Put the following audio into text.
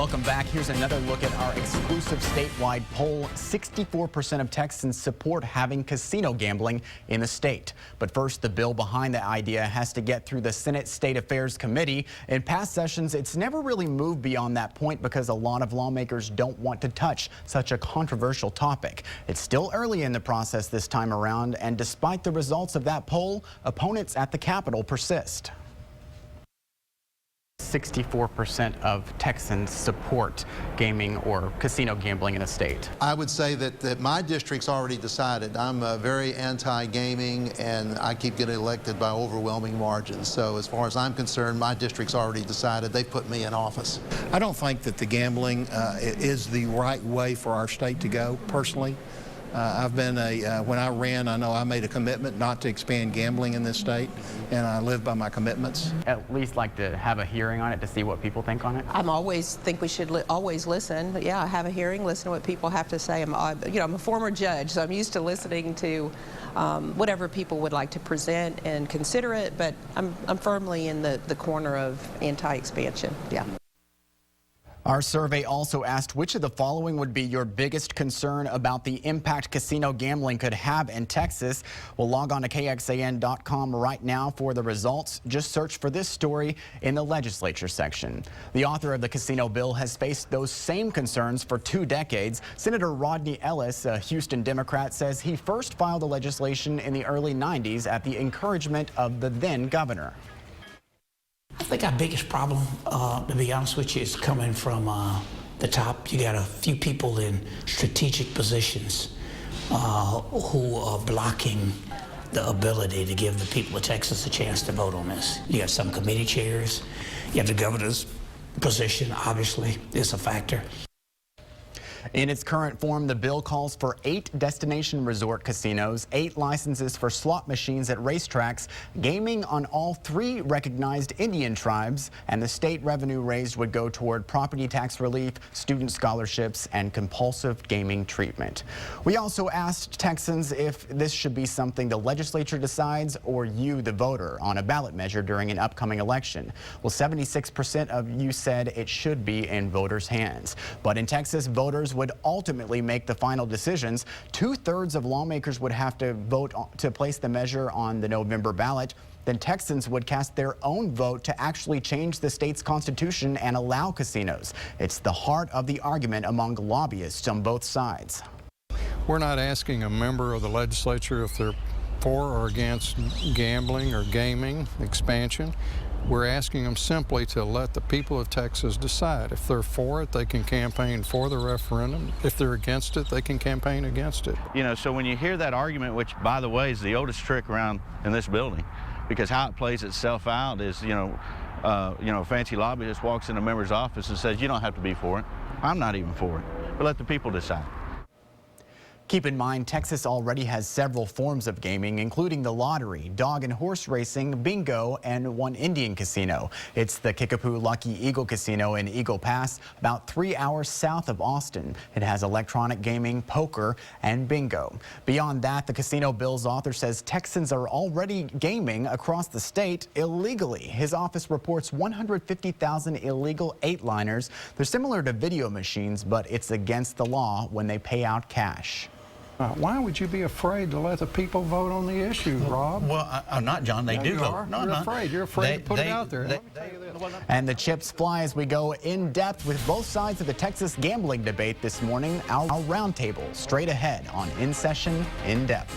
Welcome back. Here's another look at our exclusive statewide poll. 64% of Texans support having casino gambling in the state. But first, the bill behind the idea has to get through the Senate State Affairs Committee. In past sessions, it's never really moved beyond that point because a lot of lawmakers don't want to touch such a controversial topic. It's still early in the process this time around, and despite the results of that poll, opponents at the Capitol persist. 64% of Texans support gaming or casino gambling in the state. I would say that my district's already decided. I'm very anti-gaming, and I keep getting elected by overwhelming margins. So as far as I'm concerned, my district's already decided. They put me in office. I don't think that the gambling is the right way for our state to go, personally. I've been when I ran, I know I made a commitment not to expand gambling in this state, and I live by my commitments. At least like to have a hearing on it to see what people think on it? I'm always think we should always listen. But yeah, have a hearing, listen to what people have to say. I'm a former judge, so I'm used to listening to whatever people would like to present and consider it, but I'm firmly in the corner of anti-expansion, yeah. Our survey also asked which of the following would be your biggest concern about the impact casino gambling could have in Texas. Well, log on to KXAN.com right now for the results. Just search for this story in the legislature section. The author of the casino bill has faced those same concerns for 2 decades. Senator Rodney Ellis, a Houston Democrat, says he first filed the legislation in the early 90s at the encouragement of the then governor. I think our biggest problem, to be honest with you, is coming from the top. You got a few people in strategic positions who are blocking the ability to give the people of Texas a chance to vote on this. You got some committee chairs. You have the governor's position, obviously, is a factor. In its current form, the bill calls for 8 destination resort casinos, 8 licenses for slot machines at racetracks, gaming on all 3 recognized Indian tribes, and the state revenue raised would go toward property tax relief, student scholarships, and compulsive gaming treatment. We also asked Texans if this should be something the legislature decides or you, the voter, on a ballot measure during an upcoming election. Well, 76% of you said it should be in voters' hands. But in Texas, voters would ultimately make the final decisions. 2/3 of lawmakers would have to vote to place the measure on the November ballot. Then Texans would cast their own vote to actually change the state's constitution and allow casinos. It's the heart of the argument among lobbyists on both sides. We're not asking a member of the legislature if they're for or against gambling or gaming expansion. We're asking them simply to let the people of Texas decide. If they're for it, they can campaign for the referendum. If they're against it, they can campaign against it. You know, so when you hear that argument, which, by the way, is the oldest trick around in this building, because how it plays itself out is, a fancy lobbyist walks in a member's office and says, you don't have to be for it. I'm not even for it. But let the people decide. Keep in mind, Texas already has several forms of gaming, including the lottery, dog and horse racing, bingo, and one Indian casino. It's the Kickapoo Lucky Eagle Casino in Eagle Pass, about 3 hours south of Austin. It has electronic gaming, poker, and bingo. Beyond that, the casino bill's author says Texans are already gaming across the state illegally. His office reports 150,000 illegal 8-liners. They're similar to video machines, but it's against the law when they pay out cash. Why would you be afraid to let the people vote on the issue, Rob? Well, I'm not, John. They do vote. No, you're afraid. You're afraid to put it out there. Let me tell you this. And the chips fly as we go in depth with both sides of the Texas gambling debate this morning. Our roundtable straight ahead on In Session, In Depth.